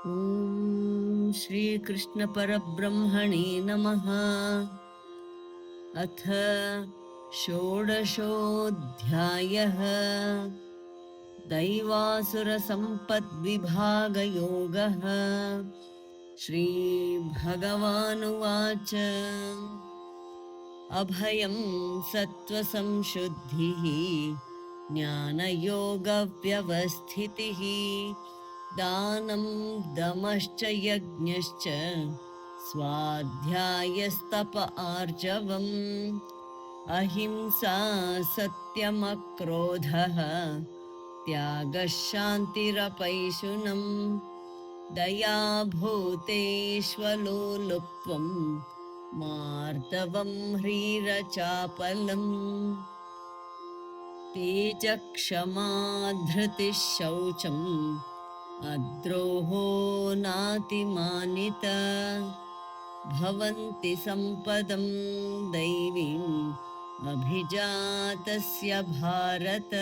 ॐ श्रीकृष्णपरब्रह्मणे नमः। अथ षोडशोऽध्यायः। दैवासुरसम्पद्विभागयोगः। श्रीभगवानुवाच अभयं सत्त्वसंशुद्धिः ज्ञानयोगव्यवस्थितिः दानं दमश्च यज्ञश्च स्वाध्यायस्तप आर्जवम् अहिंसा सत्यमक्रोधः त्यागः शान्तिरपैशुनम् दया भूतेष्वलोलुप्त्वं मार्दवं ह्रीरचापलम् तेजक्षमा धृतिः शौचम् अद्रोहो नातिमानिता भवन्ति सम्पदं दैवीम् अभिजातस्य भारत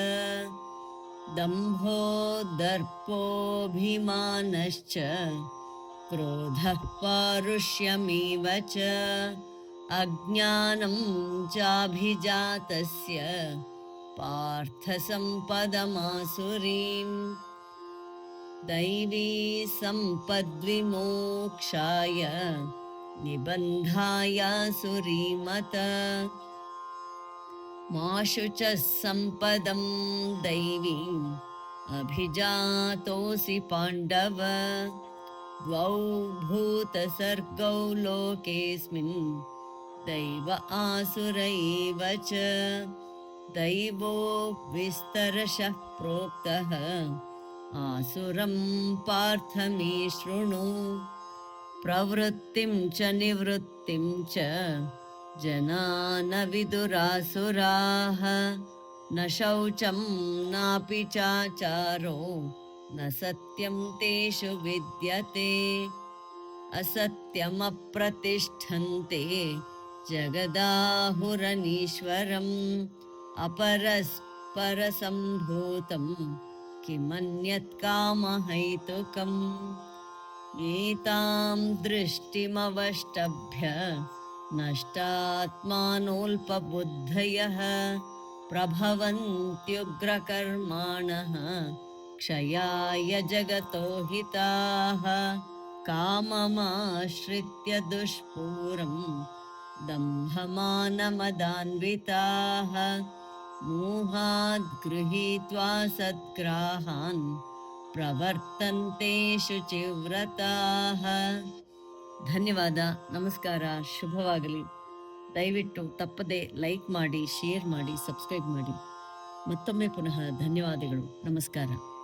दम्भो दर्पोऽभिमानश्च क्रोधः पारुष्यमेव च अज्ञानं चाभिजातस्य पार्थसम्पदमासुरीम् दैवी सम्पद्विमोक्षाय निबन्धायासुरीमत मा शुचः सम्पदं दैवीम् अभिजातोऽसि पाण्डव द्वौ भूतसर्गौ लोकेऽस्मिन् दैव आसुर एव च दैवो विस्तरशः प्रोक्तः आसुरं पार्थ मे शृणु प्रवृत्तिं च निवृत्तिं च जना न विदुरासुराः न शौचं नापि चाचारो न सत्यं तेषु विद्यते असत्यमप्रतिष्ठन्ते जगदाहुरनीश्वरम् अपरस्परसम्भूतं किमन्यत् कामहैतुकम् एतां दृष्टिमवष्टभ्य नष्टात्मानोऽल्पबुद्धयः प्रभवन्त्युग्रकर्माणः क्षयाय जगतो हिताः काममाश्रित्य दुष्पूरं दम्भमानमदान्विताः मोहाद् गृहीत्वा सद्ग्राहान् प्रवर्तन्ते ಶುಚಿವ್ರತಾಃ. ಧನ್ಯವಾದ, ನಮಸ್ಕಾರ, ಶುಭವಾಗಲಿ. ದಯವಿಟ್ಟು ತಪ್ಪದೆ ಲೈಕ್ ಮಾಡಿ, ಶೇರ್ ಮಾಡಿ, ಸಬ್ಸ್ಕ್ರೈಬ್ ಮಾಡಿ. ಮತ್ತೊಮ್ಮೆ ಪುನಃ ಧನ್ಯವಾದಗಳು, ನಮಸ್ಕಾರ.